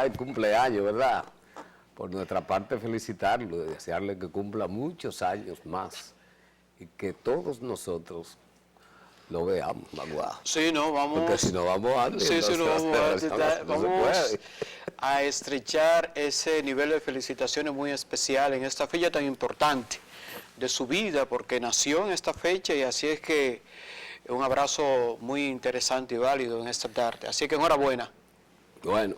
el cumpleaños, ¿verdad? Por nuestra parte felicitarlo, desearle que cumpla muchos años más y que todos nosotros lo veamos, Magua. Sí, no, vamos. Porque si no vamos antes, sí, entonces, no, vamos puede. a estrechar ese nivel de felicitaciones muy especial en esta fecha tan importante de su vida, porque nació en esta fecha y así es que un abrazo muy interesante y válido en esta tarde. Así que enhorabuena. Bueno,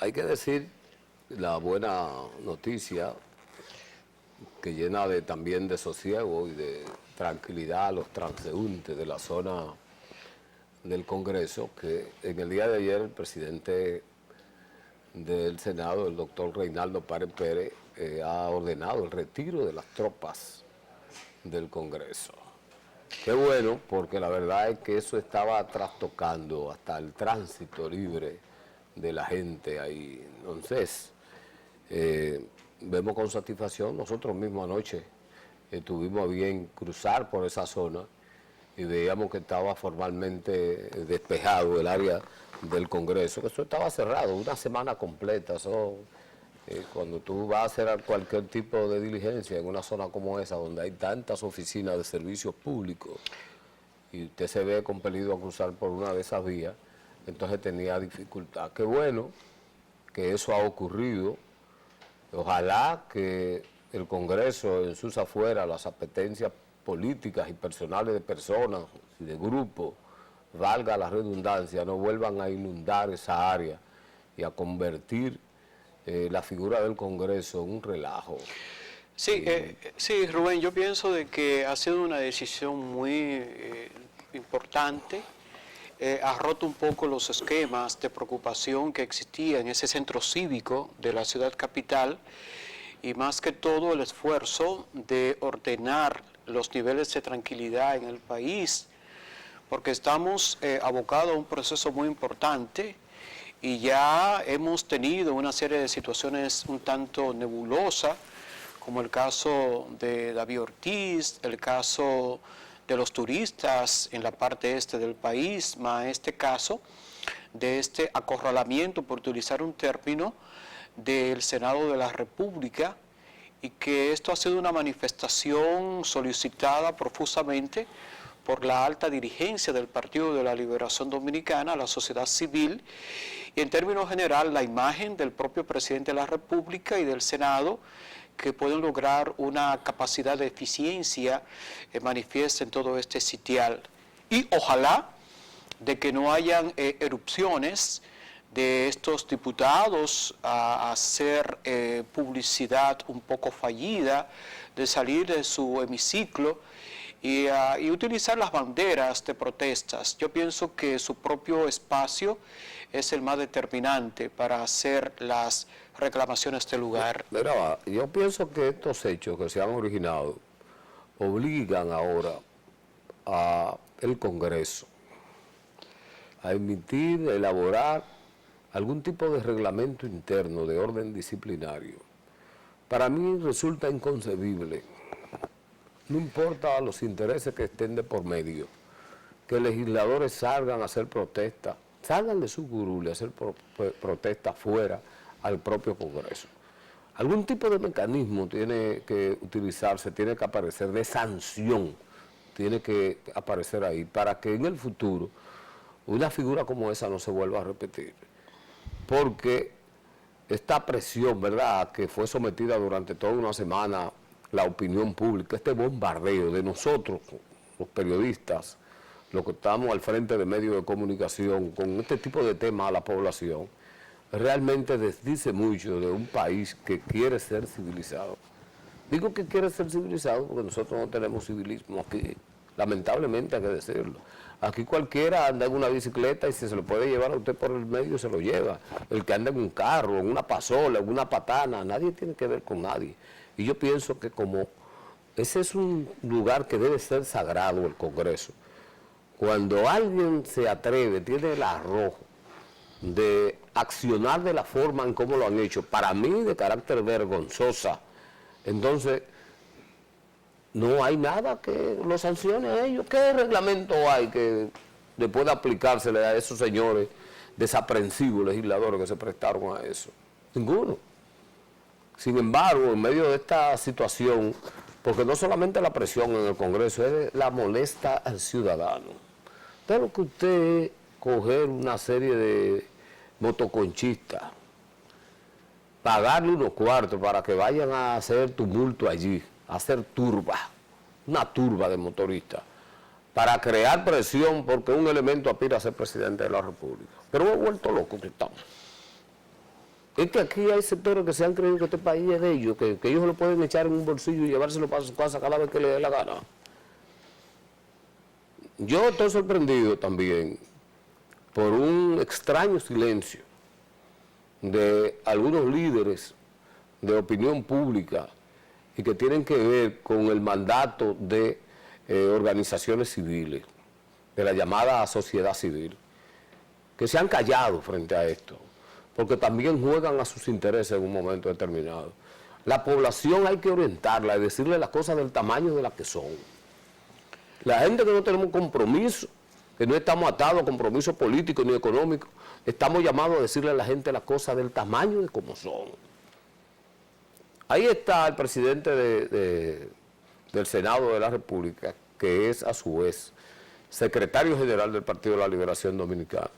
hay que decir la buena noticia que llena también de sosiego y de tranquilidad a los transeúntes de la zona del Congreso, que en el día de ayer el presidente del Senado, el doctor Reinaldo Párez Pérez, ha ordenado el retiro de las tropas del Congreso. Qué bueno, porque la verdad es que eso estaba trastocando hasta el tránsito libre de la gente ahí. Entonces, vemos con satisfacción, nosotros mismos anoche tuvimos bien cruzar por esa zona y veíamos que estaba formalmente despejado el área del Congreso, que eso estaba cerrado una semana completa. Eso, cuando tú vas a hacer cualquier tipo de diligencia en una zona como esa, donde hay tantas oficinas de servicios públicos, y usted se ve compelido a cruzar por una de esas vías, entonces tenía dificultad. Qué bueno que eso ha ocurrido. Ojalá que el Congreso en sus afueras, las apetencias políticas y personales de personas y de grupos, valga la redundancia, no vuelvan a inundar esa área y a convertir la figura del Congreso en un relajo. Sí, sí, Rubén, yo pienso de que ha sido una decisión muy importante. Ha roto un poco los esquemas de preocupación que existía en ese centro cívico de la ciudad capital y más que todo el esfuerzo de ordenar los niveles de tranquilidad en el país, porque estamos abocados a un proceso muy importante y ya hemos tenido una serie de situaciones un tanto nebulosas, como el caso de David Ortiz, el caso de los turistas en la parte este del país, más este caso de este acorralamiento, por utilizar un término, del Senado de la República, y que esto ha sido una manifestación solicitada profusamente por la alta dirigencia del Partido de la Liberación Dominicana, la sociedad civil, y en términos general la imagen del propio presidente de la República y del Senado, que pueden lograr una capacidad de eficiencia manifiesta en todo este sitial. Y ojalá de que no hayan erupciones de estos diputados a hacer publicidad un poco fallida, de salir de su hemiciclo y utilizar las banderas de protestas. Yo pienso que su propio espacio es el más determinante para hacer las reclamaciones del lugar. Mira, yo pienso que estos hechos que se han originado obligan ahora al Congreso a emitir, elaborar algún tipo de reglamento interno de orden disciplinario. Para mí resulta inconcebible, no importa los intereses que estén de por medio, que legisladores salgan a hacer protestas, salgan de su curul a hacer protestas fuera al propio Congreso. Algún tipo de mecanismo tiene que utilizarse, tiene que aparecer, de sanción, tiene que aparecer ahí, para que en el futuro una figura como esa no se vuelva a repetir. Porque esta presión, ¿verdad?, que fue sometida durante toda una semana la opinión pública, este bombardeo de nosotros, los periodistas, los que estamos al frente de medios de comunicación, con este tipo de temas a la población, realmente desdice mucho de un país que quiere ser civilizado. Digo que quiere ser civilizado porque nosotros no tenemos civilismo aquí, lamentablemente hay que decirlo. Aquí cualquiera anda en una bicicleta y si se lo puede llevar a usted por el medio, se lo lleva. El que anda en un carro, en una pasola, en una patana, nadie tiene que ver con nadie. Y yo pienso que como ese es un lugar que debe ser sagrado, el Congreso, cuando alguien se atreve, tiene el arrojo de accionar de la forma en cómo lo han hecho, para mí de carácter vergonzosa, entonces no hay nada que lo sancione a ellos. ¿Qué reglamento hay que después de aplicársele a esos señores desaprensivos legisladores que se prestaron a eso. Ninguno. Sin embargo, en medio de esta situación, porque no solamente la presión en el Congreso, es la molesta al ciudadano. Entonces lo que usted es coger una serie de motoconchistas, pagarle unos cuartos para que vayan a hacer tumulto allí, a hacer turba, una turba de motoristas, para crear presión porque un elemento aspira a ser presidente de la República. Pero hemos vuelto locos que estamos. Es que aquí hay sectores que se han creído que este país es de ellos, que ellos lo pueden echar en un bolsillo y llevárselo para su casa cada vez que les dé la gana. Yo estoy sorprendido también por un extraño silencio de algunos líderes de opinión pública y que tienen que ver con el mandato de organizaciones civiles, de la llamada sociedad civil, que se han callado frente a esto, porque también juegan a sus intereses en un momento determinado. La población hay que orientarla y decirle las cosas del tamaño de las que son. La gente que no tenemos compromiso, que no estamos atados a compromisos políticos ni económicos, estamos llamados a decirle a la gente las cosas del tamaño de como son. Ahí está el presidente del Senado de la República, que es a su vez secretario general del Partido de la Liberación Dominicana.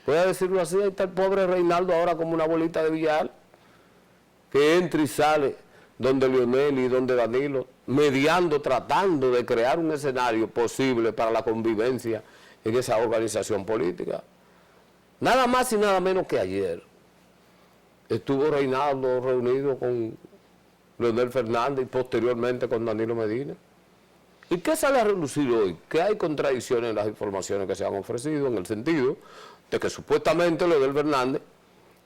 Voy a decirlo así, ahí está el pobre Reinaldo ahora como una bolita de billar, que entra y sale donde Leonel y donde Danilo, mediando, tratando de crear un escenario posible para la convivencia en esa organización política. Nada más y nada menos que ayer estuvo Reinaldo reunido con Leonel Fernández y posteriormente con Danilo Medina. ¿Y qué sale a relucir hoy? Que hay contradicciones en las informaciones que se han ofrecido, en el sentido de que supuestamente Leonel Fernández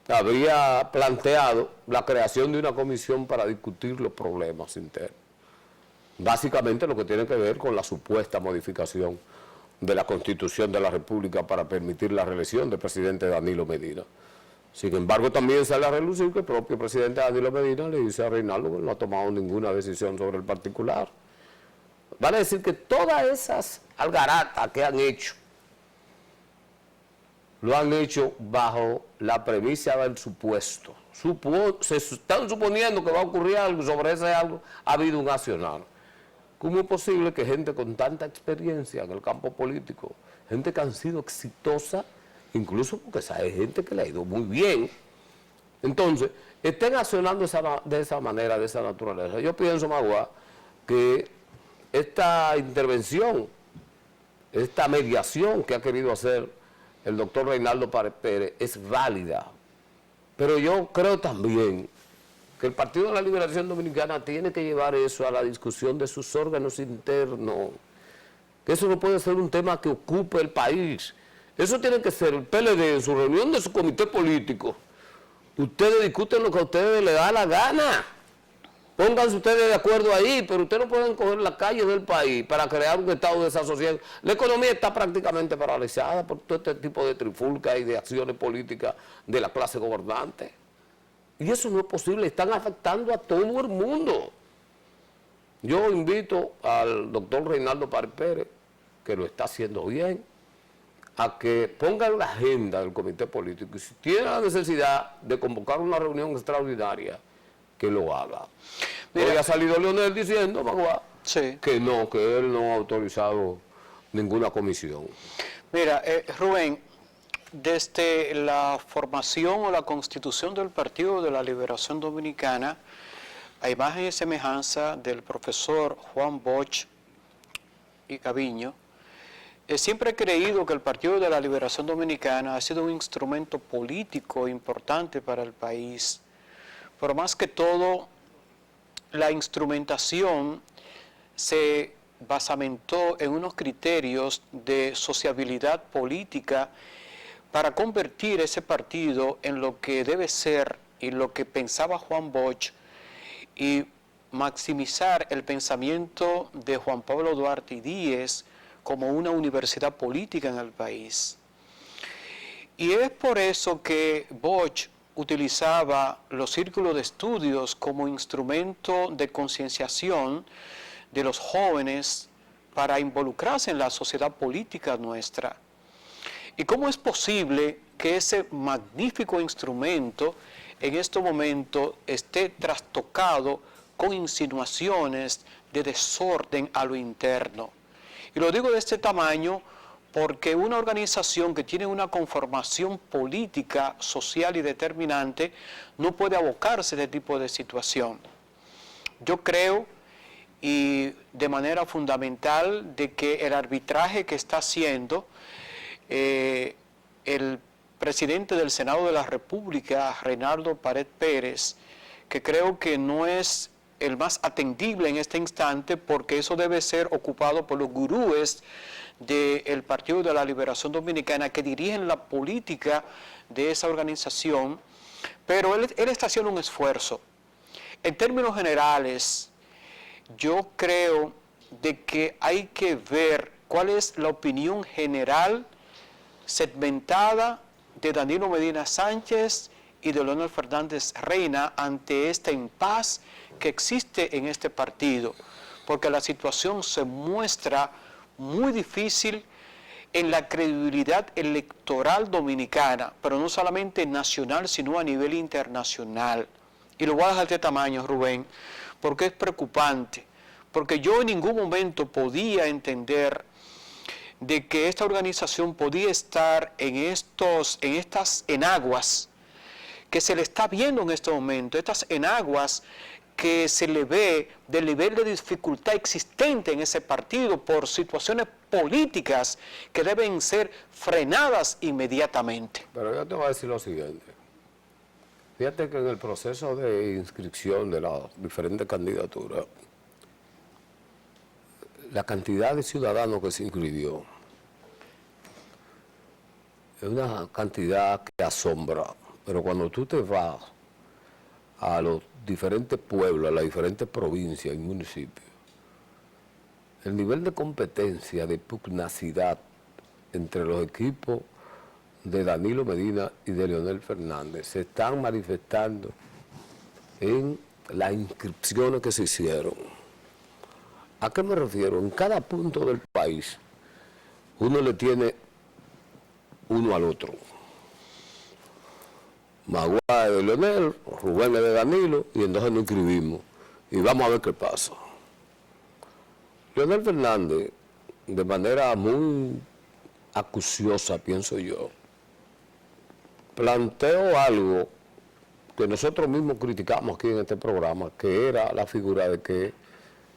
habría planteado la creación de una comisión para discutir los problemas internos. Básicamente lo que tiene que ver con la supuesta modificación de la Constitución de la República para permitir la reelección del presidente Danilo Medina. Sin embargo, también sale a relucir que el propio presidente Danilo Medina le dice a Reinaldo que no ha tomado ninguna decisión sobre el particular. Vale decir que todas esas algaratas que han hecho, lo han hecho bajo la premisa del supuesto. Se están suponiendo que va a ocurrir algo, sobre ese algo ha habido un accionar. ¿Cómo es posible que gente con tanta experiencia en el campo político, gente que han sido exitosa, incluso porque hay gente que le ha ido muy bien, entonces estén accionando de esa manera, de esa naturaleza? Yo pienso, Magua, que esta intervención, esta mediación que ha querido hacer el doctor Reinaldo Pérez es válida, pero yo creo también que el Partido de la Liberación Dominicana tiene que llevar eso a la discusión de sus órganos internos, que eso no puede ser un tema que ocupe el país. Eso tiene que ser el PLD en su reunión de su comité político. Ustedes discuten lo que a ustedes les da la gana. Pónganse ustedes de acuerdo ahí, pero ustedes no pueden coger la calle del país para crear un estado de desasosiego. La economía está prácticamente paralizada por todo este tipo de trifulcas y de acciones políticas de la clase gobernante. Y eso no es posible, están afectando a todo el mundo. Yo invito al doctor Reinaldo Pérez, que lo está haciendo bien, a que ponga en la agenda del comité político y si tiene la necesidad de convocar una reunión extraordinaria, que lo haga. Mira, hoy ha salido Leonel diciendo, Magua, sí, que él no ha autorizado ninguna comisión. Mira, Rubén, desde la formación o la constitución del Partido de la Liberación Dominicana, a imagen y semejanza del profesor Juan Bosch y Gaviño, siempre he creído que el Partido de la Liberación Dominicana ha sido un instrumento político importante para el país, pero más que todo, la instrumentación se basamentó en unos criterios de sociabilidad política para convertir ese partido en lo que debe ser y lo que pensaba Juan Bosch y maximizar el pensamiento de Juan Pablo Duarte y Díez como una universidad política en el país. Y es por eso que Bosch utilizaba los círculos de estudios como instrumento de concienciación de los jóvenes para involucrarse en la sociedad política nuestra. ¿Y cómo es posible que ese magnífico instrumento en este momento esté trastocado con insinuaciones de desorden a lo interno. Y lo digo de este tamaño porque una organización que tiene una conformación política, social y determinante no puede abocarse a este tipo de situación. Yo creo, y de manera fundamental, de que el arbitraje que está haciendo el presidente del Senado de la República, Reinaldo Pared Pérez, que creo que no es el más atendible en este instante, porque eso debe ser ocupado por los gurúes del Partido de la Liberación Dominicana que dirigen la política de esa organización, pero él está haciendo un esfuerzo. En términos generales, yo creo de que hay que ver cuál es la opinión general segmentada de Danilo Medina Sánchez y de Leonel Fernández Reina ante este impas que existe en este partido, porque la situación se muestra muy difícil en la credibilidad electoral dominicana, pero no solamente nacional, sino a nivel internacional. Y lo voy a dejar de tamaño, Rubén, porque es preocupante, porque yo en ningún momento podía entender de que esta organización podía estar en estas enaguas que se le está viendo en este momento, estas enaguas que se le ve del nivel de dificultad existente en ese partido por situaciones políticas que deben ser frenadas inmediatamente. Pero yo te voy a decir lo siguiente. Fíjate que en el proceso de inscripción de las diferentes candidaturas, la cantidad de ciudadanos que se inscribió es una cantidad que asombra. Pero cuando tú te vas a los diferentes pueblos, a las diferentes provincias y municipios, el nivel de competencia, de pugnacidad entre los equipos de Danilo Medina y de Leonel Fernández se están manifestando en las inscripciones que se hicieron. ¿A qué me refiero? En cada punto del país uno le tiene uno al otro. Magua es de Leonel, Rubén es de Danilo, y entonces nos inscribimos. Y vamos a ver qué pasa. Leonel Fernández, de manera muy acuciosa, pienso yo, planteó algo que nosotros mismos criticamos aquí en este programa, que era la figura de que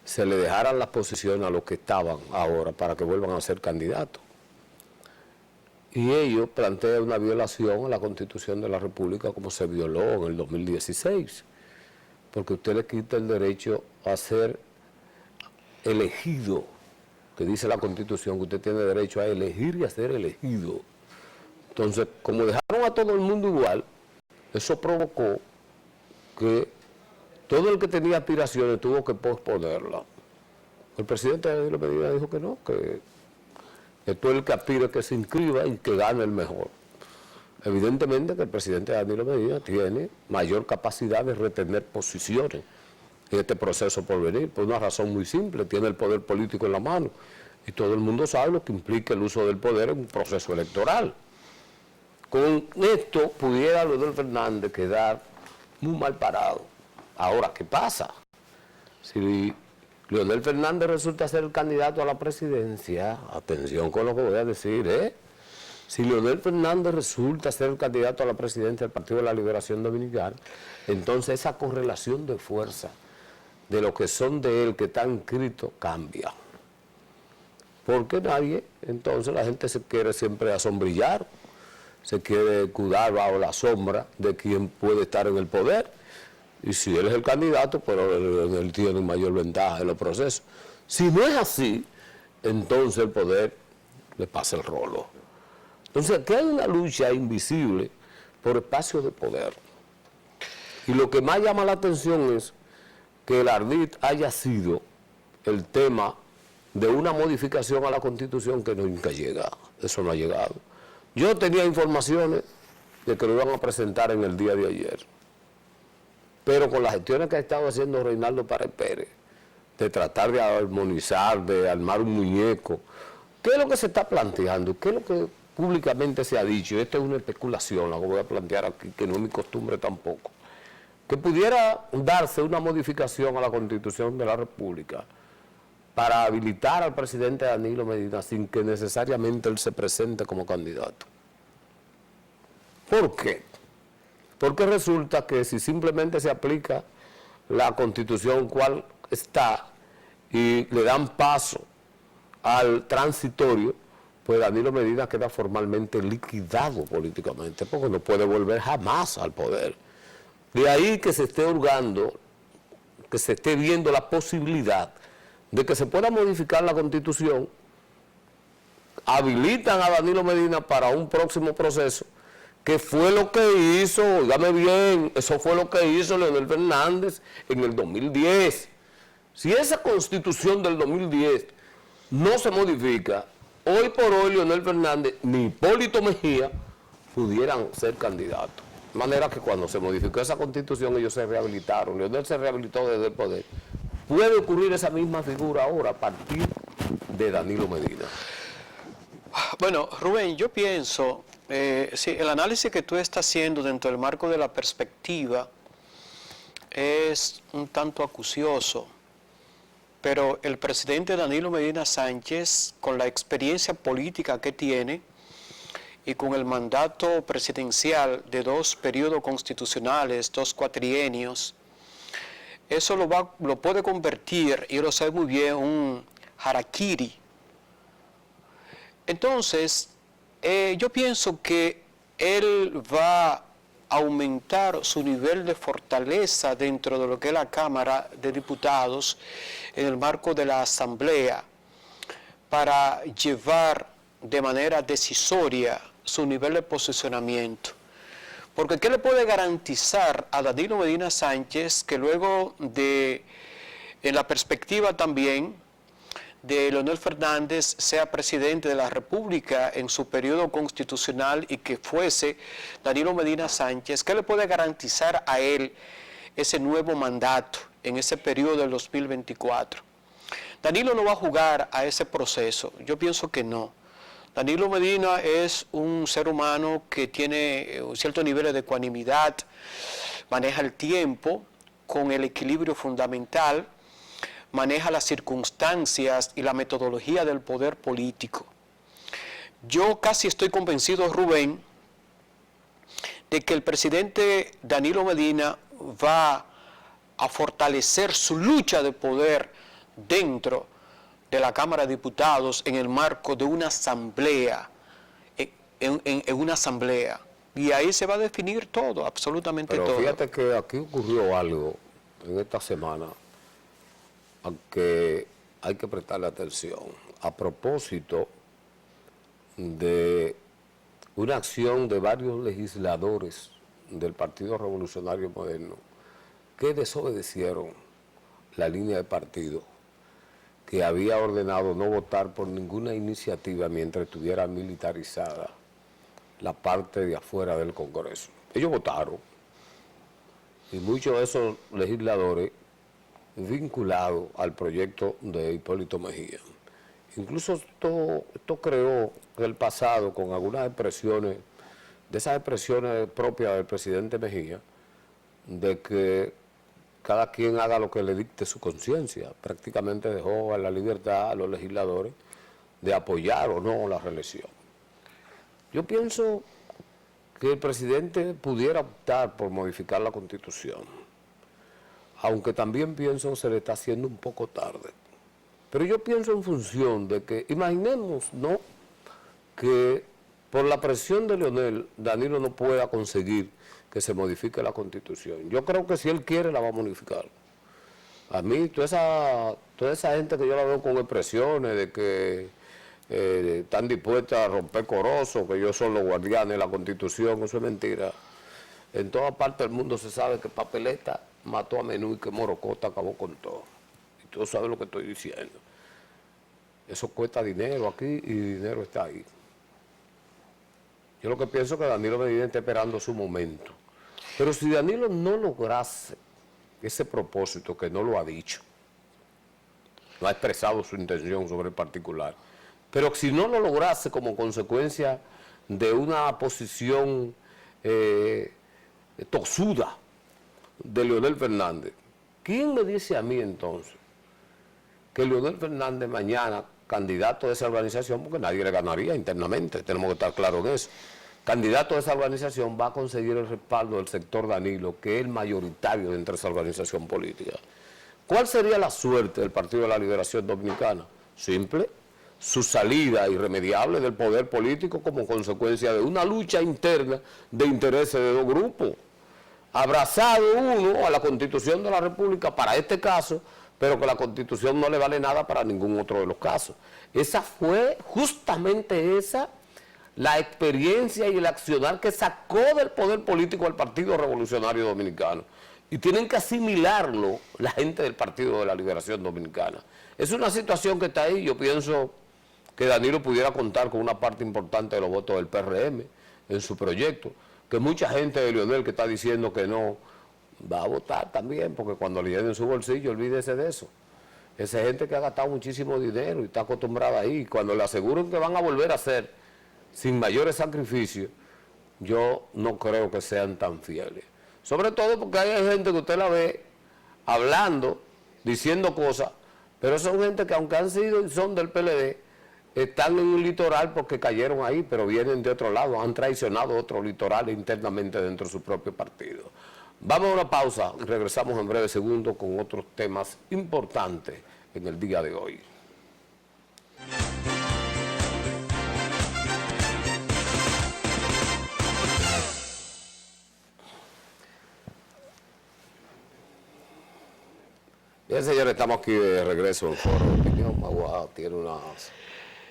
se le dejaran las posiciones a los que estaban ahora para que vuelvan a ser candidatos. Y ellos plantean una violación a la Constitución de la República como se violó en el 2016, porque usted le quita el derecho a ser elegido, que dice la Constitución que usted tiene derecho a elegir y a ser elegido. Entonces, como dejaron a todo el mundo igual, eso provocó que todo el que tenía aspiraciones tuvo que posponerla. El presidente Danilo Medina dijo que no, que todo el que aspire que se inscriba y que gane el mejor. Evidentemente que el presidente Danilo Medina tiene mayor capacidad de retener posiciones en este proceso por venir, por una razón muy simple: tiene el poder político en la mano y todo el mundo sabe lo que implica el uso del poder en un proceso electoral. Con esto pudiera Leonel Fernández quedar muy mal parado. Ahora, ¿qué pasa? Si Leonel Fernández resulta ser el candidato a la presidencia, atención con lo que voy a decir, si Leonel Fernández resulta ser el candidato a la presidencia del Partido de la Liberación Dominicana, entonces esa correlación de fuerza de los que son de él, que están inscritos, cambia. Porque nadie, entonces la gente se quiere siempre asombrillar, se quiere escudar bajo la sombra de quien puede estar en el poder. Y si él es el candidato, pero él tiene mayor ventaja en los procesos. Si no es así, entonces el poder le pasa el rolo. Entonces aquí hay una lucha invisible por espacios de poder. Y lo que más llama la atención es que el ardid haya sido el tema de una modificación a la Constitución que nunca llega. Eso no ha llegado. Yo tenía informaciones de que lo iban a presentar en el día de ayer, pero con las gestiones que ha estado haciendo Reinaldo Pared Pérez, de tratar de armonizar, de armar un muñeco, ¿qué es lo que se está planteando? ¿Qué es lo que públicamente se ha dicho, y esta es una especulación, la que voy a plantear aquí, que no es mi costumbre tampoco, que pudiera darse una modificación a la Constitución de la República para habilitar al presidente Danilo Medina sin que necesariamente él se presente como candidato. ¿Por qué? Porque resulta que si simplemente se aplica la Constitución cual está y le dan paso al transitorio, pues Danilo Medina queda formalmente liquidado políticamente, porque no puede volver jamás al poder. De ahí que se esté hurgando, que se esté viendo la posibilidad de que se pueda modificar la Constitución, habilitan a Danilo Medina para un próximo proceso, que fue lo que hizo, oígame bien, eso fue lo que hizo Leonel Fernández en el 2010. Si esa Constitución del 2010 no se modifica, hoy por hoy Leonel Fernández ni Hipólito Mejía pudieran ser candidatos. De manera que cuando se modificó esa Constitución ellos se rehabilitaron, Leonel se rehabilitó desde el poder. Puede ocurrir esa misma figura ahora a partir de Danilo Medina. Bueno, Rubén, yo pienso, sí, el análisis que tú estás haciendo dentro del marco de la perspectiva es un tanto acucioso, pero el presidente Danilo Medina Sánchez, con la experiencia política que tiene y con el mandato presidencial de 2 periodos constitucionales, 2 cuatrienios, eso lo puede convertir, y lo sabe muy bien, un harakiri. Entonces, yo pienso que él va a aumentar su nivel de fortaleza dentro de lo que es la Cámara de Diputados en el marco de la Asamblea para llevar de manera decisoria su nivel de posicionamiento. Porque ¿qué le puede garantizar a Danilo Medina Sánchez que luego de, en la perspectiva también, de Leonel Fernández sea presidente de la República en su periodo constitucional y que fuese Danilo Medina Sánchez, ¿qué le puede garantizar a él ese nuevo mandato en ese periodo del 2024? Danilo no va a jugar a ese proceso, yo pienso que no. Danilo Medina es un ser humano que tiene un cierto nivel de ecuanimidad, maneja el tiempo con el equilibrio fundamental, maneja las circunstancias y la metodología del poder político. Yo casi estoy convencido, Rubén, de que el presidente Danilo Medina va a fortalecer su lucha de poder dentro de la Cámara de Diputados en el marco de una asamblea, en una asamblea. Y ahí se va a definir todo, absolutamente todo. Pero fíjate que aquí ocurrió algo en esta semana a que hay que prestarle atención. A propósito de una acción de varios legisladores del Partido Revolucionario Moderno que desobedecieron la línea de partido que había ordenado no votar por ninguna iniciativa mientras estuviera militarizada la parte de afuera del Congreso. Ellos votaron y muchos de esos legisladores vinculados al proyecto de Hipólito Mejía. Incluso esto creó en el pasado con algunas expresiones, de esas expresiones propias del presidente Mejía, de que cada quien haga lo que le dicte su conciencia. Prácticamente dejó a la libertad a los legisladores de apoyar o no la reelección. Yo pienso que el presidente pudiera optar por modificar la Constitución, aunque también pienso que se le está haciendo un poco tarde. Pero yo pienso en función de que, imaginemos, ¿no?, que por la presión de Leonel, Danilo no pueda conseguir que se modifique la Constitución. Yo creo que si él quiere la va a modificar. A mí, toda esa gente que yo la veo con expresiones de que están dispuestas a romper corozo, que ellos son los guardianes de la Constitución, eso es mentira. En toda parte del mundo se sabe que Papeleta mató a Menú y que Morocota acabó con todo. Y tú sabes lo que estoy diciendo. Eso cuesta dinero aquí y dinero está ahí. Yo lo que pienso es que Danilo Medina está esperando su momento. Pero si Danilo no lograse ese propósito, que no lo ha dicho, no ha expresado su intención sobre el particular, pero si no lo lograse como consecuencia de una posición tosuda de Leonel Fernández. ¿Quién me dice a mí entonces que Leonel Fernández mañana, candidato de esa organización, porque nadie le ganaría internamente, tenemos que estar claros en eso, candidato de esa organización va a conseguir el respaldo del sector Danilo, que es el mayoritario dentro de esa organización política? ¿Cuál sería la suerte del Partido de la Liberación Dominicana? Simple, su salida irremediable del poder político como consecuencia de una lucha interna de intereses de dos grupos, abrazado uno a la Constitución de la República para este caso, pero que la Constitución no le vale nada para ningún otro de los casos. Esa fue justamente la experiencia y el accionar que sacó del poder político al Partido Revolucionario Dominicano. Y tienen que asimilarlo la gente del Partido de la Liberación Dominicana. Es una situación que está ahí. Yo pienso que Danilo pudiera contar con una parte importante de los votos del PRM en su proyecto, que mucha gente de Leonel que está diciendo que no, va a votar también, porque cuando le llenen su bolsillo, olvídese de eso. Esa gente que ha gastado muchísimo dinero y está acostumbrada ahí, cuando le aseguren que van a volver a hacer sin mayores sacrificios, yo no creo que sean tan fieles. Sobre todo porque hay gente que usted la ve hablando, diciendo cosas, pero son gente que aunque han sido y son del PLD, están en un litoral porque cayeron ahí, pero vienen de otro lado, han traicionado otro litoral internamente dentro de su propio partido. Vamos a una pausa y regresamos en breve segundo con otros temas importantes en el día de hoy. Bien, señores, estamos aquí de regreso en Foro de Opinión. Magua tiene unas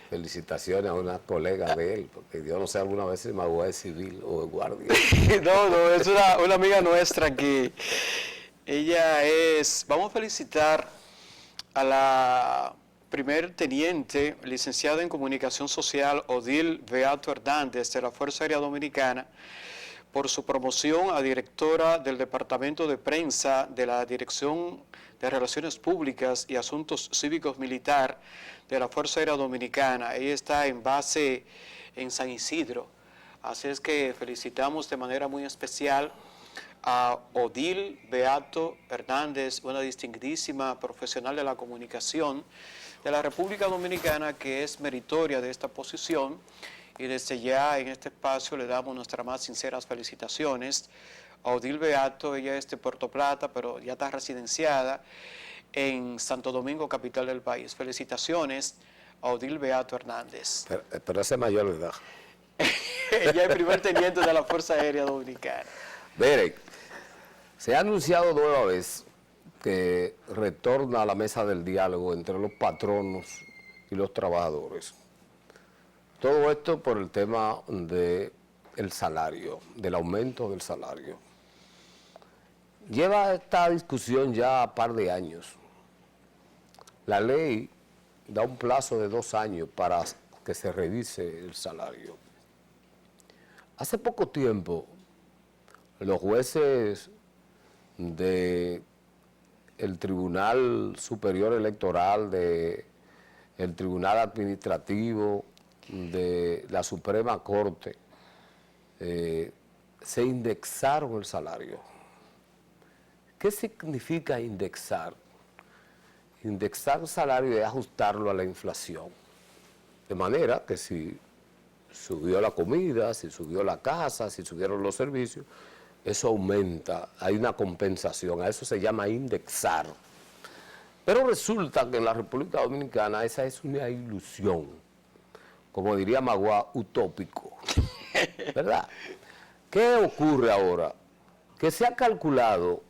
felicitaciones a una colega de él, porque yo no sé alguna vez si Magua es civil o es guardia. No, es una amiga nuestra que ella es... Vamos a felicitar a la primer teniente, licenciada en Comunicación Social, Odil Beato Hernández, de la Fuerza Aérea Dominicana, por su promoción a directora del Departamento de Prensa de la Dirección de Relaciones Públicas y Asuntos Cívicos Militar de la Fuerza Aérea Dominicana. Ella está en base en San Isidro. Así es que felicitamos de manera muy especial a Odil Beato Hernández, una distinguidísima profesional de la comunicación de la República Dominicana, que es meritoria de esta posición. Y desde ya en este espacio le damos nuestras más sinceras felicitaciones a Odil Beato. Ella es de Puerto Plata, pero ya está residenciada en Santo Domingo, capital del país. Felicitaciones a Odil Beato Hernández. Pero ese mayor de edad. Ella es primer teniente de la Fuerza Aérea Dominicana. Miren, se ha anunciado nueva vez que retorna a la mesa del diálogo entre los patronos y los trabajadores. Todo esto por el tema del salario, del aumento del salario. Lleva esta discusión ya un par de años. La ley da un plazo de 2 años para que se revise el salario. Hace poco tiempo, los jueces del Tribunal Superior Electoral, del Tribunal Administrativo, de la Suprema Corte, se indexaron el salario. ¿Qué significa indexar? Indexar el salario es ajustarlo a la inflación. De manera que si subió la comida, si subió la casa, si subieron los servicios, eso aumenta, hay una compensación, a eso se llama indexar. Pero resulta que en la República Dominicana esa es una ilusión, como diría Magua, utópico, ¿verdad? ¿Qué ocurre ahora? Que se ha calculado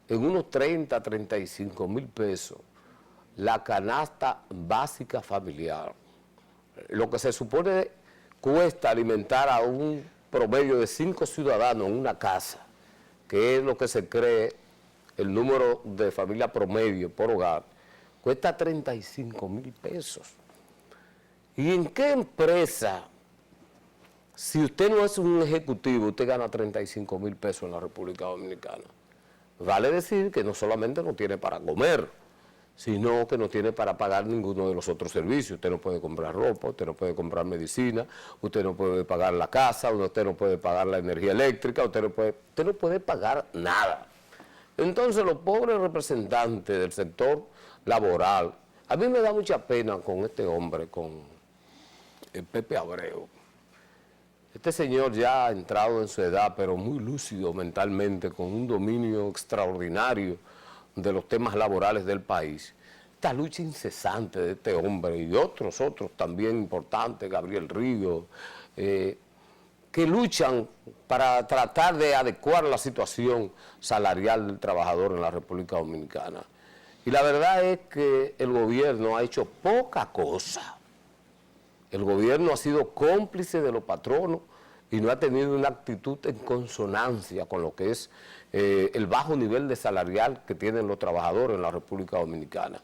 en unos 30, 35 mil pesos la canasta básica familiar, lo que se supone cuesta alimentar a un promedio de 5 ciudadanos en una casa, que es lo que se cree el número de familia promedio por hogar, cuesta 35 mil pesos. ¿Y en qué empresa, si usted no es un ejecutivo, usted gana 35 mil pesos en la República Dominicana? Vale decir que no solamente no tiene para comer, sino que no tiene para pagar ninguno de los otros servicios. Usted no puede comprar ropa, usted no puede comprar medicina, usted no puede pagar la casa, usted no puede pagar la energía eléctrica, usted no puede pagar nada. Entonces los pobres representantes del sector laboral, a mí me da mucha pena con este hombre, con el Pepe Abreu. Este señor ya ha entrado en su edad, pero muy lúcido mentalmente, con un dominio extraordinario de los temas laborales del país. Esta lucha incesante de este hombre y de otros también importantes, Gabriel Ríos, que luchan para tratar de adecuar la situación salarial del trabajador en la República Dominicana. Y la verdad es que el gobierno ha hecho poca cosa. El gobierno ha sido cómplice de los patronos y no ha tenido una actitud en consonancia con lo que es el bajo nivel de salarial que tienen los trabajadores en la República Dominicana.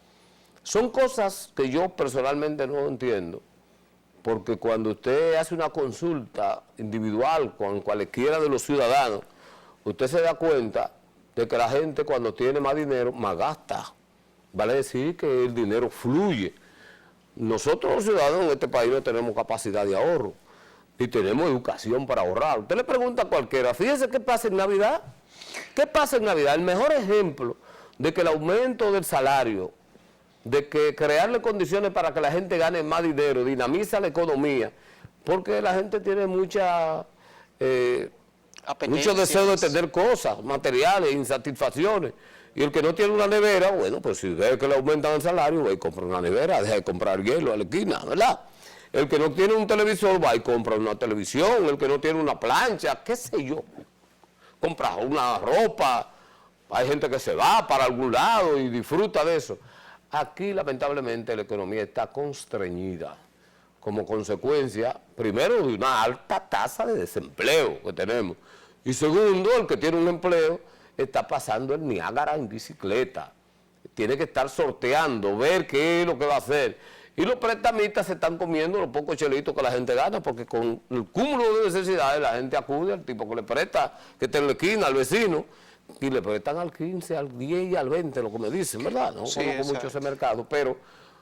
Son cosas que yo personalmente no entiendo, porque cuando usted hace una consulta individual con cualquiera de los ciudadanos, usted se da cuenta de que la gente cuando tiene más dinero, más gasta. Vale decir que el dinero fluye. Nosotros los ciudadanos en este país no tenemos capacidad de ahorro, ni tenemos educación para ahorrar. Usted le pregunta a cualquiera, fíjese qué pasa en Navidad. ¿Qué pasa en Navidad? El mejor ejemplo de que el aumento del salario, de que crearle condiciones para que la gente gane más dinero, dinamiza la economía, porque la gente tiene mucho deseo de tener cosas, materiales, insatisfacciones. Y el que no tiene una nevera, bueno, pues si ve que le aumentan el salario, va y compra una nevera, deja de comprar hielo a la esquina, ¿verdad? El que no tiene un televisor, va y compra una televisión, el que no tiene una plancha, qué sé yo, compra una ropa, hay gente que se va para algún lado y disfruta de eso. Aquí, lamentablemente, la economía está constreñida como consecuencia, primero, de una alta tasa de desempleo que tenemos, y segundo, el que tiene un empleo está pasando el Niágara en bicicleta. Tiene que estar sorteando, ver qué es lo que va a hacer. Y los prestamistas se están comiendo los pocos chelitos que la gente gana, porque con el cúmulo de necesidades la gente acude al tipo que le presta, que está en la esquina, al vecino, y le prestan al 15, al 10 y al 20, lo que me dicen, ¿verdad? No Sí, conozco mucho ese mercado, pero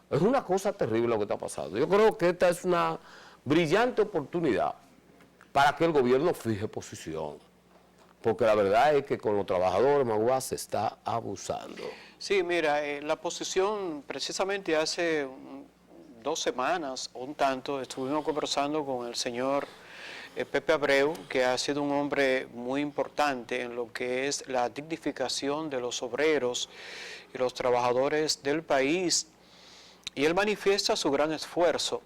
es una cosa terrible lo que está pasando. Yo creo que esta es una brillante oportunidad para que el gobierno fije posición. Porque la verdad es que con los trabajadores Magua se está abusando. Sí, mira, la posición precisamente hace 2 semanas o un tanto estuvimos conversando con el señor Pepe Abreu, que ha sido un hombre muy importante en lo que es la dignificación de los obreros y los trabajadores del país, y él manifiesta su gran esfuerzo.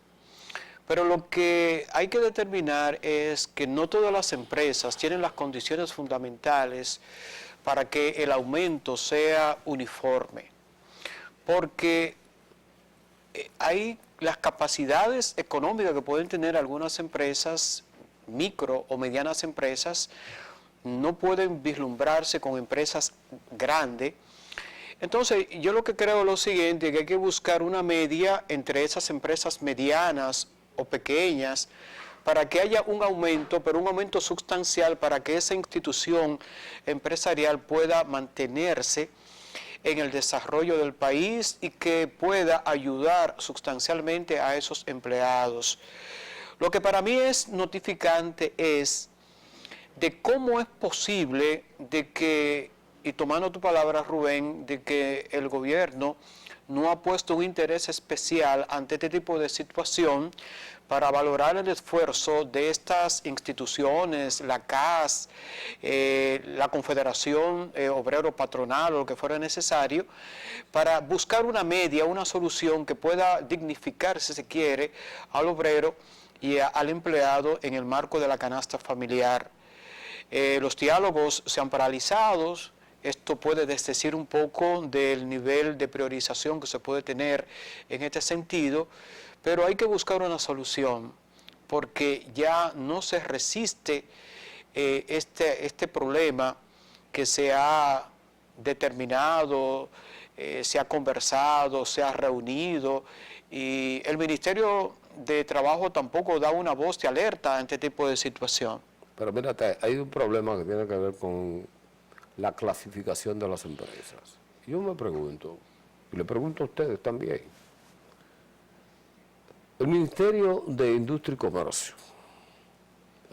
Pero lo que hay que determinar es que no todas las empresas tienen las condiciones fundamentales para que el aumento sea uniforme, porque hay las capacidades económicas que pueden tener algunas empresas, micro o medianas empresas, no pueden vislumbrarse con empresas grandes. Entonces, yo lo que creo es lo siguiente, que hay que buscar una media entre esas empresas medianas o pequeñas, para que haya un aumento, pero un aumento sustancial para que esa institución empresarial pueda mantenerse en el desarrollo del país y que pueda ayudar sustancialmente a esos empleados. Lo que para mí es notificante es de cómo es posible de que, y tomando tu palabra, Rubén, de que el gobierno no ha puesto un interés especial ante este tipo de situación para valorar el esfuerzo de estas instituciones, la CAS, la Confederación Obrero Patronal o lo que fuera necesario, para buscar una media, una solución que pueda dignificar, si se quiere, al obrero y al empleado en el marco de la canasta familiar. Los diálogos se han paralizado. Esto puede desdecir un poco del nivel de priorización que se puede tener en este sentido, pero hay que buscar una solución, porque ya no se resiste este problema que se ha determinado, se ha conversado, se ha reunido, y el Ministerio de Trabajo tampoco da una voz de alerta ante este tipo de situación. Pero mírate, hay un problema que tiene que ver con la clasificación de las empresas. Yo me pregunto, y le pregunto a ustedes también. El Ministerio de Industria y Comercio,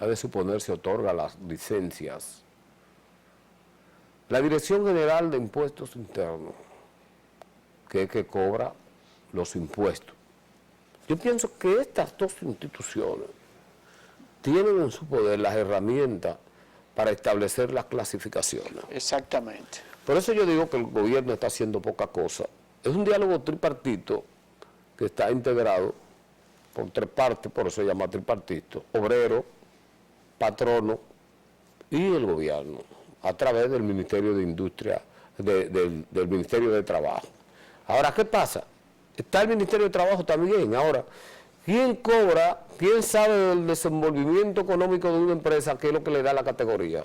ha de suponerse, otorga las licencias. La Dirección General de Impuestos Internos, que es que cobra los impuestos. Yo pienso que estas dos instituciones tienen en su poder las herramientas para establecer las clasificaciones. Exactamente. Por eso yo digo que el gobierno está haciendo poca cosa. Es un diálogo tripartito que está integrado por tres partes, por eso se llama tripartito: obrero, patrono y el gobierno, a través del Ministerio de Industria, del Ministerio de Trabajo. Ahora, ¿qué pasa? Está el Ministerio de Trabajo también. Ahora, ¿quién cobra? ¿Quién sabe del desenvolvimiento económico de una empresa? ¿Qué es lo que le da la categoría?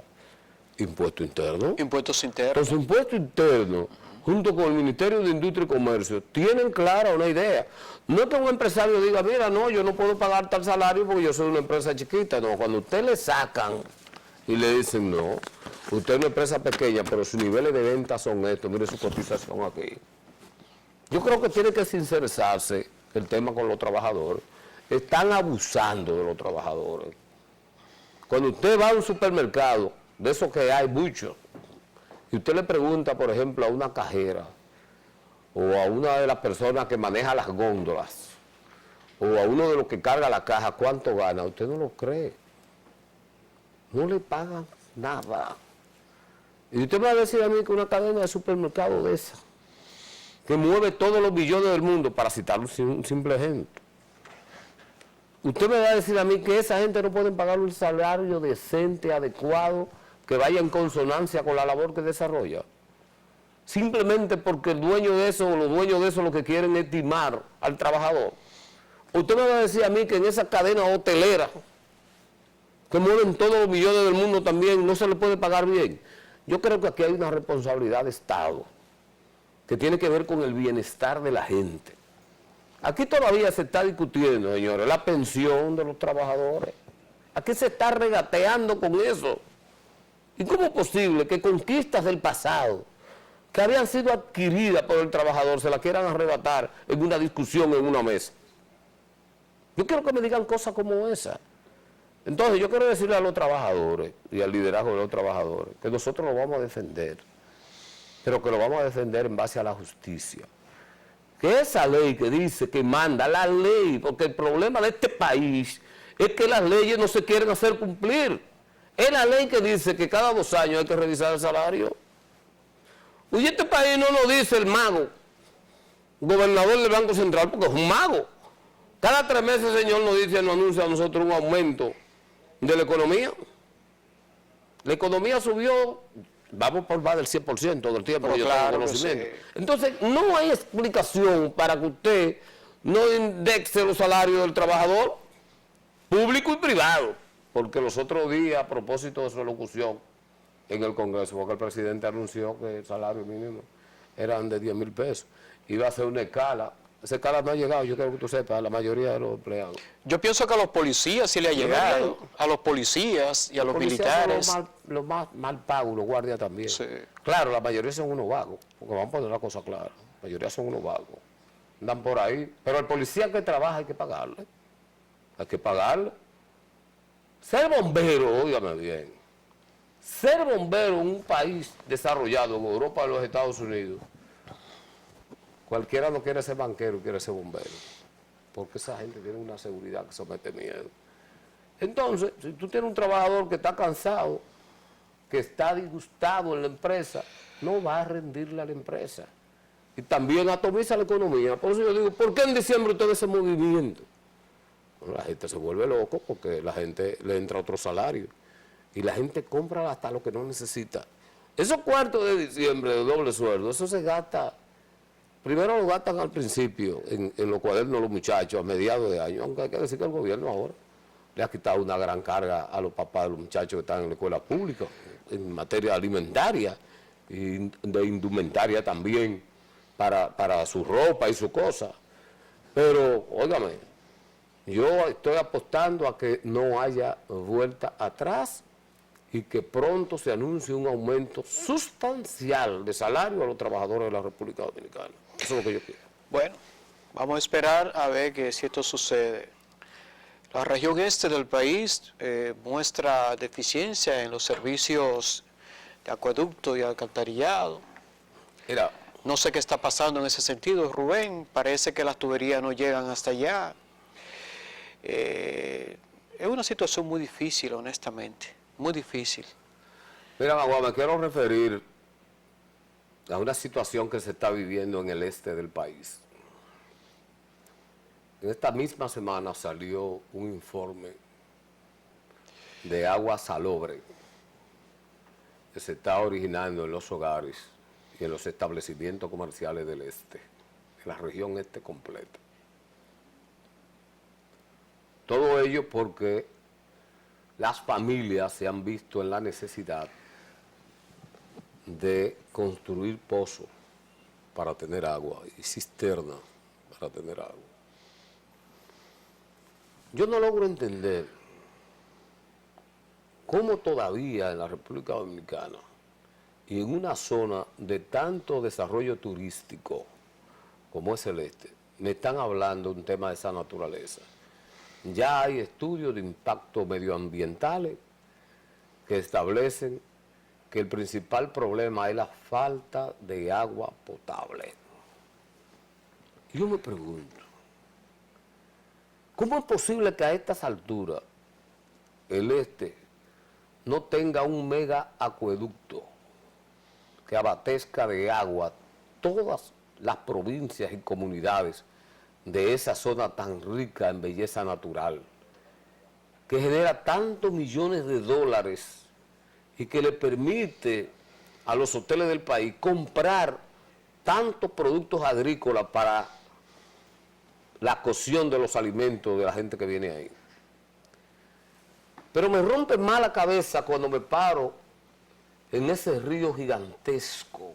Impuesto interno. Impuestos internos. Los impuestos internos, junto con el Ministerio de Industria y Comercio, tienen clara una idea. No es que un empresario diga, mira, no, yo no puedo pagar tal salario porque yo soy una empresa chiquita. No, cuando usted le sacan y le dicen, no, usted es una empresa pequeña, pero sus niveles de venta son estos, mire su cotización aquí. Yo creo que tiene que sincerizarse el tema con los trabajadores. Están abusando de los trabajadores. Cuando usted va a un supermercado, de esos que hay muchos, y usted le pregunta, por ejemplo, a una cajera o a una de las personas que maneja las góndolas o a uno de los que carga la caja cuánto gana, usted no lo cree. No le pagan nada. Y usted me va a decir a mí que una cadena de supermercado de esa, que mueve todos los billones del mundo, para citar un simple ejemplo, usted me va a decir a mí que esa gente no puede pagar un salario decente, adecuado, que vaya en consonancia con la labor que desarrolla, simplemente porque el dueño de eso o los dueños de eso lo que quieren es timar al trabajador. Usted me va a decir a mí que en esa cadena hotelera, que mueven todos los millones del mundo también, no se le puede pagar bien. Yo creo que aquí hay una responsabilidad de Estado que tiene que ver con el bienestar de la gente. Aquí todavía se está discutiendo, señores, la pensión de los trabajadores. Aquí se está regateando con eso. ¿Y cómo es posible que conquistas del pasado, que habían sido adquiridas por el trabajador, se las quieran arrebatar en una discusión, en una mesa? Yo quiero que me digan cosas como esa. Entonces, yo quiero decirle a los trabajadores y al liderazgo de los trabajadores que nosotros lo vamos a defender, pero que lo vamos a defender en base a la justicia. Que esa ley que dice, que manda la ley, porque el problema de este país es que las leyes no se quieren hacer cumplir. Es la ley que dice que cada 2 años hay que revisar el salario. Y este país no lo dice el mago, gobernador del Banco Central, porque es un mago. Cada 3 meses el señor nos dice, nos anuncia a nosotros un aumento de la economía. La economía subió, vamos por más del 100% del tiempo que yo tengo conocimiento. Sí. Entonces, no hay explicación para que usted no indexe los salarios del trabajador público y privado. Porque los otros días, a propósito de su elocución en el Congreso, porque el presidente anunció que el salario mínimo eran de 10,000 pesos. Iba a hacer una escala. Esa escala no ha llegado, yo creo que tú sepas, a la mayoría de los empleados. Yo pienso que a los policías sí le ha llegado, a los policías y a los militares. Son los más mal pagos, los guardias también. Sí. Claro, la mayoría son unos vagos, porque vamos a poner la cosa clara. La mayoría son unos vagos. Andan por ahí. Pero el policía que trabaja hay que pagarle. Hay que pagarle. Ser bombero, óigame bien, ser bombero en un país desarrollado, en Europa o los Estados Unidos, cualquiera no quiere ser banquero, quiere ser bombero, porque esa gente tiene una seguridad que somete miedo. Entonces, si tú tienes un trabajador que está cansado, que está disgustado en la empresa, no va a rendirle a la empresa. Y también atomiza la economía. Por eso yo digo, ¿por qué en diciembre todo ese movimiento? La gente se vuelve loco porque la gente le entra otro salario y la gente compra hasta lo que no necesita. Esos cuartos de diciembre de doble sueldo, eso se gasta, primero lo gastan al principio en los cuadernos los muchachos a mediados de año, aunque hay que decir que el gobierno ahora le ha quitado una gran carga a los papás de los muchachos que están en la escuela pública en materia alimentaria y de indumentaria también para su ropa y su cosa. Pero, óigame, yo estoy apostando a que no haya vuelta atrás y que pronto se anuncie un aumento sustancial de salario a los trabajadores de la República Dominicana. Eso es lo que yo quiero. Bueno, vamos a esperar a ver que si esto sucede. La región este del país muestra deficiencia en los servicios de acueducto y alcantarillado. Mira, No sé qué está pasando en ese sentido, Rubén. Parece que las tuberías no llegan hasta allá. Es una situación muy difícil, honestamente. Muy difícil. mira, Magua, me quiero referir a una situación que se está viviendo en el este del país. En esta misma semana salió un informe de agua salobre que se está originando en los hogares y en los establecimientos comerciales del este, en la región este completa. Todo ello porque las familias se han visto en la necesidad de construir pozos para tener agua y cisternas para tener agua. Yo no logro entender cómo todavía en la República Dominicana y en una zona de tanto desarrollo turístico como es el este, me están hablando de un tema de esa naturaleza. Ya hay estudios de impacto medioambientales que establecen que el principal problema es la falta de agua potable. Y yo me pregunto, ¿cómo es posible que a estas alturas el este no tenga un mega acueducto que abastezca de agua todas las provincias y comunidades de esa zona tan rica en belleza natural, que genera tantos millones de dólares y que le permite a los hoteles del país comprar tantos productos agrícolas para la cocción de los alimentos de la gente que viene ahí? Pero me rompe más la cabeza cuando me paro en ese río gigantesco,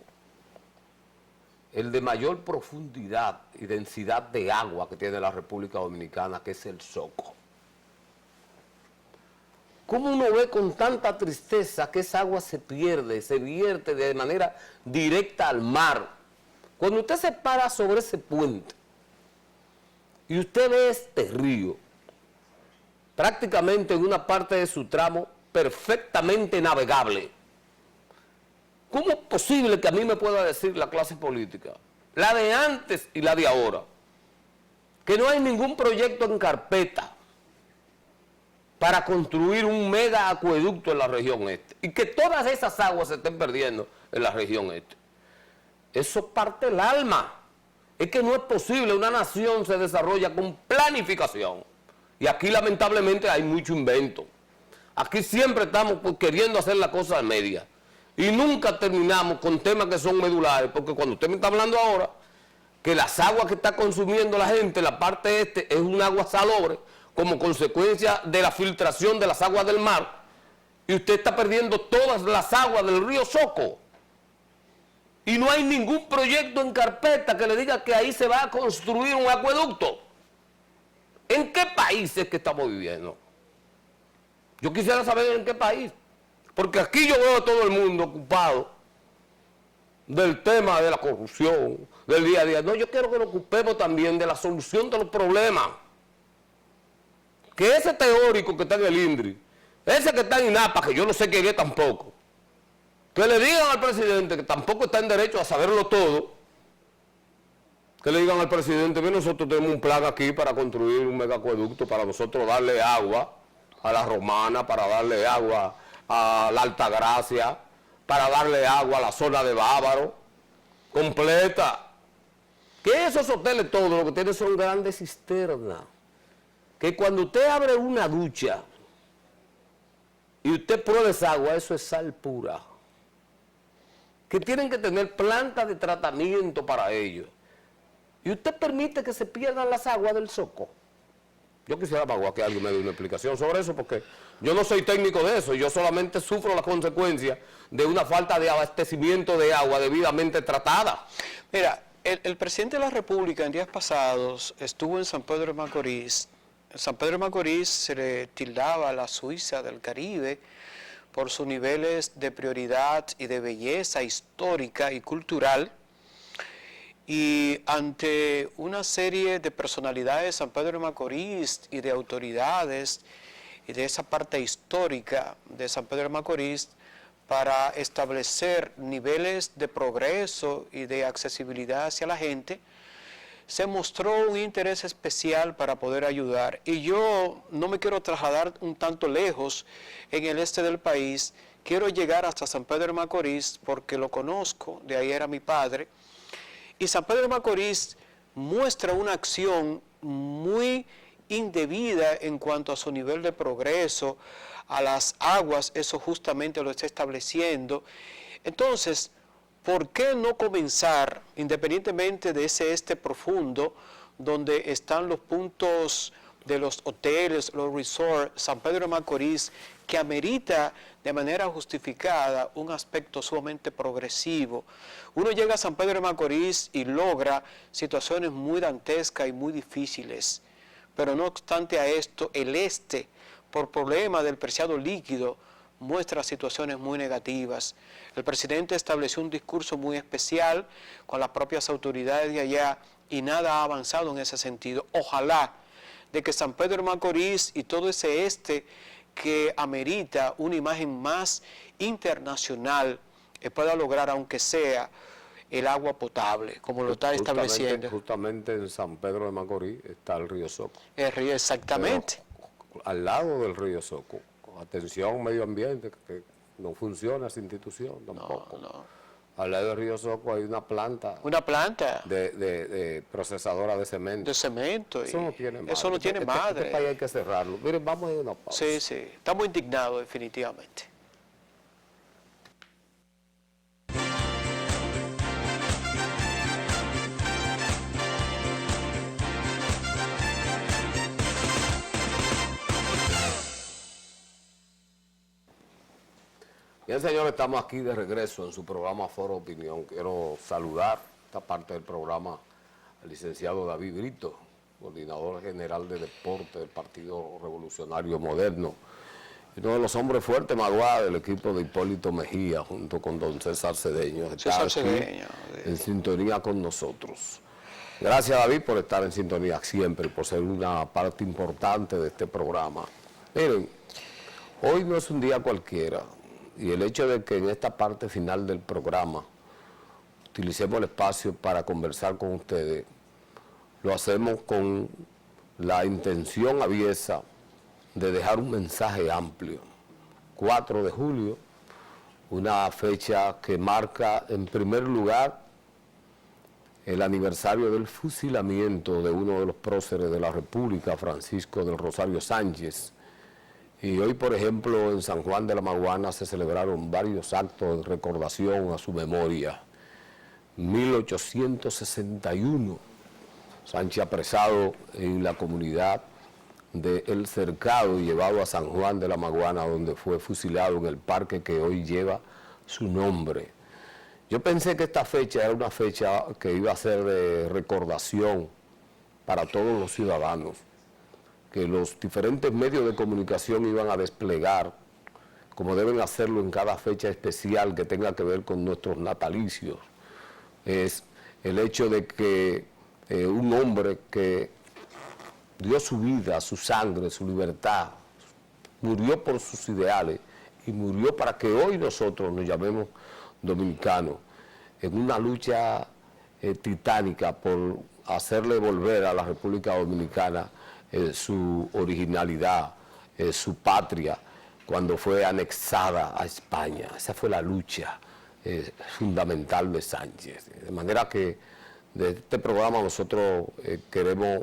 el de mayor profundidad y densidad de agua que tiene la República Dominicana, que es el Soco. ¿Cómo uno ve con tanta tristeza que esa agua se pierde, se vierte de manera directa al mar? Cuando usted se para sobre ese puente y usted ve este río, prácticamente en una parte de su tramo perfectamente navegable, ¿cómo es posible que a mí me pueda decir la clase política, la de antes y la de ahora, que no hay ningún proyecto en carpeta para construir un mega acueducto en la región este y que todas esas aguas se estén perdiendo en la región este? Eso parte el alma. Es que no es posible, una nación se desarrolla con planificación. Y aquí lamentablemente hay mucho invento. Aquí siempre estamos queriendo hacer la cosa de media. Y nunca terminamos con temas que son medulares, porque cuando usted me está hablando ahora, que las aguas que está consumiendo la gente, la parte este, es un agua salobre, como consecuencia de la filtración de las aguas del mar, y usted está perdiendo todas las aguas del río Soco. Y no hay ningún proyecto en carpeta que le diga que ahí se va a construir un acueducto. ¿En qué país es que estamos viviendo? Yo quisiera saber en qué país. Porque aquí yo veo a todo el mundo ocupado del tema de la corrupción, del día a día. No, yo quiero que nos ocupemos también de la solución de los problemas. Que ese teórico que está en el INDRI, ese que está en INAPA, que yo no sé quién es tampoco, que le digan al presidente que tampoco está en derecho a saberlo todo, que le digan al presidente que nosotros tenemos un plan aquí para construir un megacueducto, para nosotros darle agua a la Romana, para darle agua a la Altagracia, para darle agua a la zona de Bávaro, completa. Que esos hoteles todos lo que tienen son grandes cisternas, que cuando usted abre una ducha y usted prueba esa agua, eso es sal pura. Que tienen que tener plantas de tratamiento para ello. Y usted permite que se pierdan las aguas del Soco. Yo quisiera, Magua, que alguien me dé una explicación sobre eso, porque yo no soy técnico de eso, yo solamente sufro las consecuencias de una falta de abastecimiento de agua debidamente tratada. Mira, el presidente de la República en días pasados estuvo en San Pedro de Macorís. En San Pedro de Macorís se le tildaba a la Suiza del Caribe por sus niveles de prioridad y de belleza histórica y cultural. Y ante una serie de personalidades de San Pedro de Macorís y de autoridades y de esa parte histórica de San Pedro de Macorís, para establecer niveles de progreso y de accesibilidad hacia la gente, se mostró un interés especial para poder ayudar. Y yo no me quiero trasladar un tanto lejos en el este del país, quiero llegar hasta San Pedro de Macorís porque lo conozco, de ahí era mi padre. Y San Pedro de Macorís muestra una acción muy indebida en cuanto a su nivel de progreso, a las aguas, eso justamente lo está estableciendo. Entonces, ¿por qué no comenzar, independientemente de ese este profundo, donde están los puntos de los hoteles, los resorts, San Pedro de Macorís, que amerita de manera justificada un aspecto sumamente progresivo? Uno llega a San Pedro de Macorís y logra situaciones muy dantescas y muy difíciles, pero no obstante a esto, el este, por problema del preciado líquido, muestra situaciones muy negativas. El presidente estableció un discurso muy especial con las propias autoridades de allá y nada ha avanzado en ese sentido. Ojalá de que San Pedro de Macorís y todo ese este que amerita una imagen más internacional pueda lograr, aunque sea, el agua potable, como lo está estableciendo. Justamente en San Pedro de Macorís está el río Soco. El río, exactamente. Pero al lado del río Soco, atención medio ambiente, que no funciona esa institución tampoco. No. Al lado del río Soco hay una planta Una planta de procesadora de cemento. de cemento. Eso no tiene madre. Eso no tiene madre. Este país hay que cerrarlo. Miren, vamos a ir a una pausa. Sí, sí. Estamos indignados definitivamente. Bien, señores, estamos aquí de regreso en su programa Foro Opinión. Quiero saludar esta parte del programa al licenciado David Brito, coordinador general de deporte del Partido Revolucionario Moderno, y uno de los hombres fuertes, Maguá, del equipo de Hipólito Mejía, junto con don César Cedeño. César Cedeño. En sintonía con nosotros. Gracias, David, por estar en sintonía siempre, por ser una parte importante de este programa. Miren, hoy no es un día cualquiera. Y el hecho de que en esta parte final del programa utilicemos el espacio para conversar con ustedes, lo hacemos con la intención aviesa de dejar un mensaje amplio. 4 de julio, una fecha que marca en primer lugar el aniversario del fusilamiento de uno de los próceres de la República, Francisco del Rosario Sánchez. Y hoy, por ejemplo, en San Juan de la Maguana se celebraron varios actos de recordación a su memoria. 1861, Sánchez apresado en la comunidad de El Cercado y llevado a San Juan de la Maguana, donde fue fusilado en el parque que hoy lleva su nombre. Yo pensé que esta fecha era una fecha que iba a ser de recordación para todos los ciudadanos, que los diferentes medios de comunicación iban a desplegar, como deben hacerlo en cada fecha especial que tenga que ver con nuestros natalicios. Es el hecho de que un hombre que dio su vida, su sangre, su libertad, murió por sus ideales y murió para que hoy nosotros nos llamemos dominicanos, en una lucha titánica por hacerle volver a la República Dominicana su originalidad, su patria, cuando fue anexada a España. Esa fue la lucha fundamental de Sánchez. De manera que de este programa nosotros queremos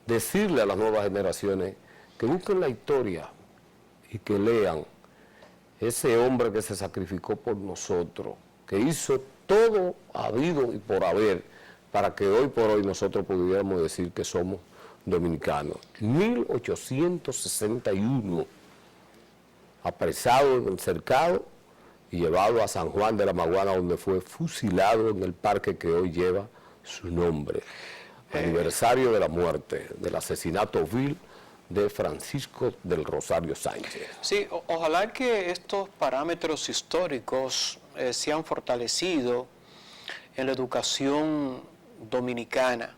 decirle a las nuevas generaciones que busquen la historia y que lean ese hombre que se sacrificó por nosotros, que hizo todo habido y por haber para que hoy por hoy nosotros pudiéramos decir que somos dominicanos. 1861, apresado en el Cercado y llevado a San Juan de la Maguana, donde fue fusilado en el parque que hoy lleva su nombre. Aniversario de la muerte, del asesinato vil de Francisco del Rosario Sánchez. Sí, ojalá que estos parámetros históricos se han fortalecido en la educación Dominicana.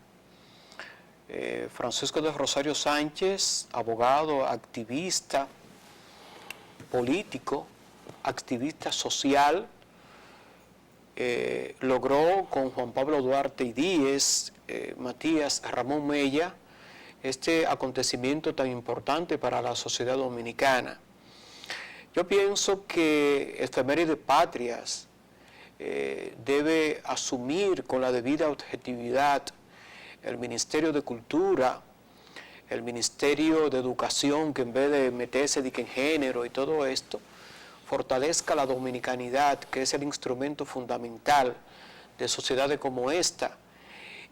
Francisco de Rosario Sánchez, abogado, activista político, activista social, logró con Juan Pablo Duarte y Díez, Matías Ramón Mella, este acontecimiento tan importante para la sociedad dominicana. Yo pienso que Efemérides Patrias debe asumir con la debida objetividad el Ministerio de Cultura, el Ministerio de Educación, que en vez de meterse en género y todo esto, fortalezca la dominicanidad, que es el instrumento fundamental de sociedades como esta,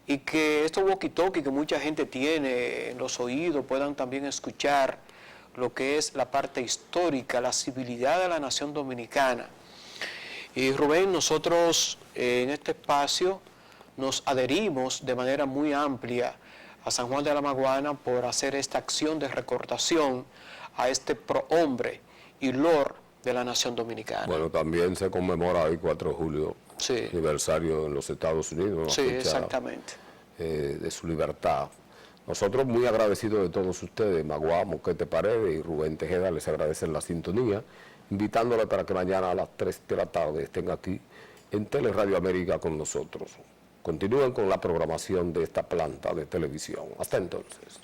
y que estos walkie-talkie que mucha gente tiene en los oídos puedan también escuchar lo que es la parte histórica, la civilidad de la nación dominicana. Y Rubén, nosotros en este espacio nos adherimos de manera muy amplia a San Juan de la Maguana por hacer esta acción de recordación a este prohombre y lord de la nación dominicana. Bueno, también se conmemora hoy 4 de julio, sí, aniversario en los Estados Unidos. Sí, exactamente. De su libertad. Nosotros muy agradecidos de todos ustedes, Magua, Moquete Paredes y Rubén Tejeda, les agradecen la sintonía, invitándoles para que mañana a las 3 de la tarde estén aquí en Teleradio América con nosotros. Continúen con la programación de esta planta de televisión. Hasta entonces.